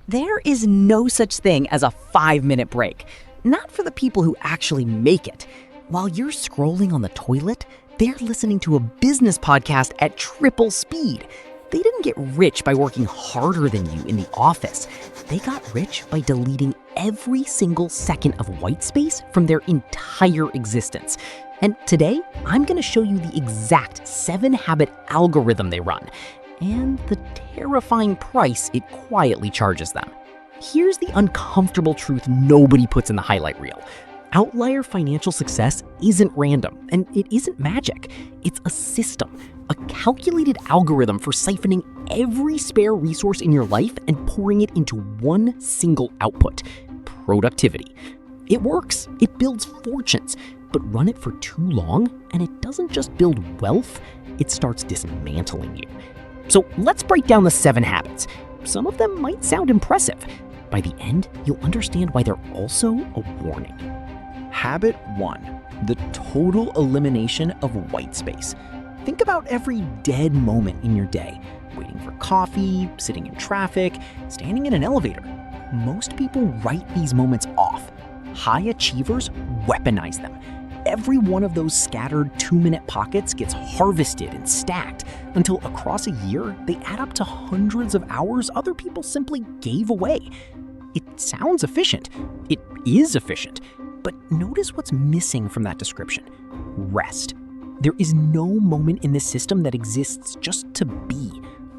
There is no such thing as a 5-minute break. Not for the people who actually make it. While you're scrolling on the toilet, they're listening to a business podcast at triple speed. They didn't get rich by working harder than you in the office. They got rich by deleting every single second of white space from their entire existence. And today, I'm going to show you the exact 7-habit algorithm they run, and the terrifying price it quietly charges them. Here's the uncomfortable truth nobody puts in the highlight reel. Outlier financial success isn't random, and it isn't magic. It's a system, a calculated algorithm for siphoning every spare resource in your life and pouring it into one single output: productivity. It works, it builds fortunes, but run it for too long, and it doesn't just build wealth, it starts dismantling you. So let's break down the 7 habits. Some of them might sound impressive. By the end, you'll understand why they're also a warning. Habit 1, the total elimination of white space. Think about every dead moment in your day. Waiting for coffee, sitting in traffic, standing in an elevator. Most people write these moments off. High achievers weaponize them. Every one of those scattered 2-minute pockets gets harvested and stacked until across a year, they add up to hundreds of hours other people simply gave away. It sounds efficient. It is efficient. But notice what's missing from that description: rest. There is no moment in this system that exists just to be,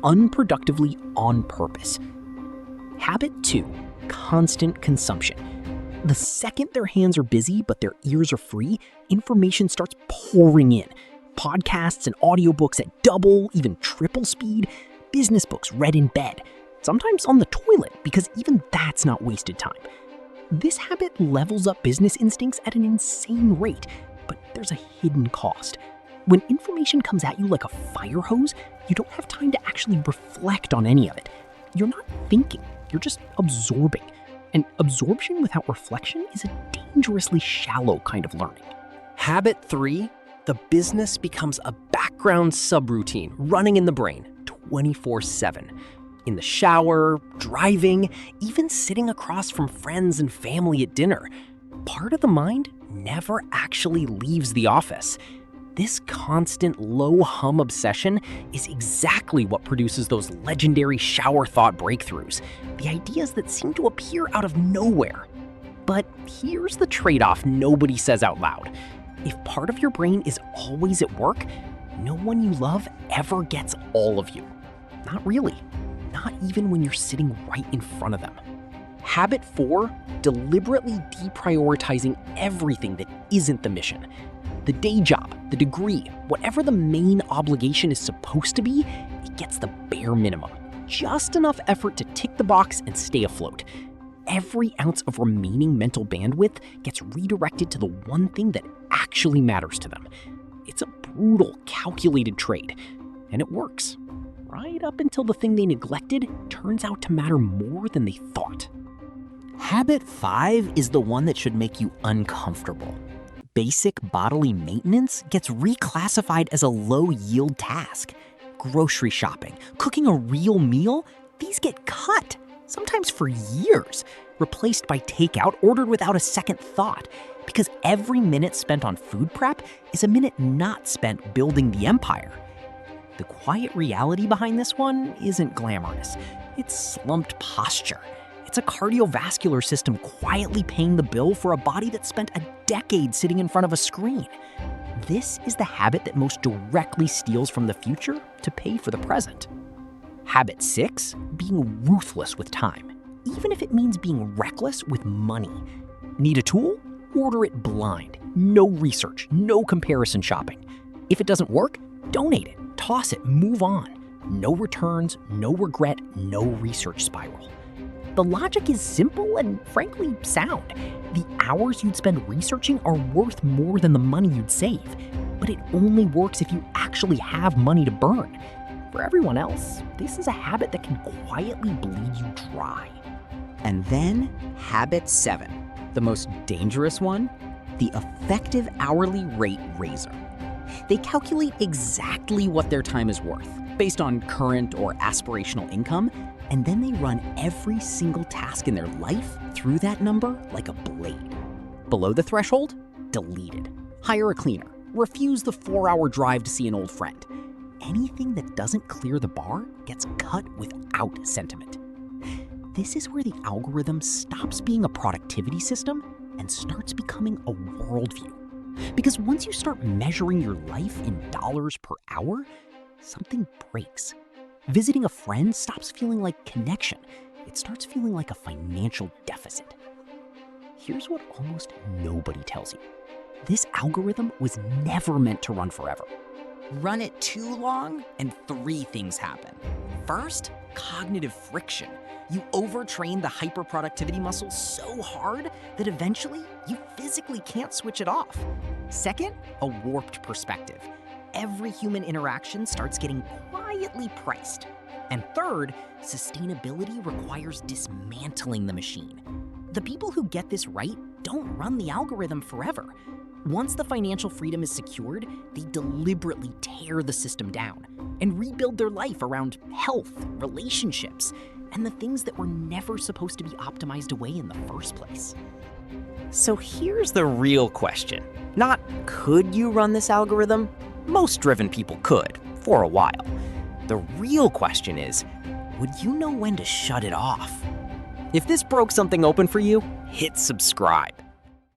unproductively on purpose. Habit 2, constant consumption. The second their hands are busy but their ears are free, information starts pouring in. Podcasts and audiobooks at double, even triple speed, business books read in bed, sometimes on the toilet, because even that's not wasted time. This habit levels up business instincts at an insane rate, but there's a hidden cost. When information comes at you like a fire hose, you don't have time to actually reflect on any of it. You're not thinking, you're just absorbing. And absorption without reflection is a dangerously shallow kind of learning. Habit 3, the business becomes a background subroutine running in the brain 24/7. In the shower, driving, even sitting across from friends and family at dinner. Part of the mind never actually leaves the office. This constant low-hum obsession is exactly what produces those legendary shower thought breakthroughs, the ideas that seem to appear out of nowhere. But here's the trade-off nobody says out loud. If part of your brain is always at work, no one you love ever gets all of you. Not really. Not even when you're sitting right in front of them. Habit 4, deliberately deprioritizing everything that isn't the mission. The day job, the degree, whatever the main obligation is supposed to be, it gets the bare minimum. Just enough effort to tick the box and stay afloat. Every ounce of remaining mental bandwidth gets redirected to the one thing that actually matters to them. It's a brutal, calculated trade, and it works. Right up until the thing they neglected turns out to matter more than they thought. Habit 5 is the one that should make you uncomfortable. Basic bodily maintenance gets reclassified as a low-yield task. Grocery shopping, cooking a real meal, these get cut, sometimes for years, replaced by takeout ordered without a second thought, because every minute spent on food prep is a minute not spent building the empire. The quiet reality behind this one isn't glamorous. It's slumped posture. It's a cardiovascular system quietly paying the bill for a body that spent a decade sitting in front of a screen. This is the habit that most directly steals from the future to pay for the present. Habit 6, being ruthless with time, even if it means being reckless with money. Need a tool? Order it blind. No research, no comparison shopping. If it doesn't work, donate it, toss it, move on. No returns, no regret, no research spiral. The logic is simple and frankly sound. The hours you'd spend researching are worth more than the money you'd save, but it only works if you actually have money to burn. For everyone else, this is a habit that can quietly bleed you dry. And then habit 7, the most dangerous one, the effective hourly rate raiser. They calculate exactly what their time is worth, based on current or aspirational income, And then they run every single task in their life through that number like a blade. Below the threshold? Deleted. Hire a cleaner. Refuse the 4-hour drive to see an old friend. Anything that doesn't clear the bar gets cut without sentiment. This is where the algorithm stops being a productivity system and starts becoming a worldview. Because once you start measuring your life in dollars per hour, something breaks. Visiting a friend stops feeling like connection. It starts feeling like a financial deficit. Here's what almost nobody tells you. This algorithm was never meant to run forever. Run it too long, and 3 things happen. First, cognitive friction. You overtrain the hyperproductivity muscle so hard that eventually you physically can't switch it off. Second, a warped perspective. Every human interaction starts getting quietly priced. And third, sustainability requires dismantling the machine. The people who get this right don't run the algorithm forever. Once the financial freedom is secured, they deliberately tear the system down and rebuild their life around health, relationships, and the things that were never supposed to be optimized away in the first place. So here's the real question. Not could you run this algorithm? Most driven people could, for a while. The real question is, would you know when to shut it off? If this broke something open for you, hit subscribe.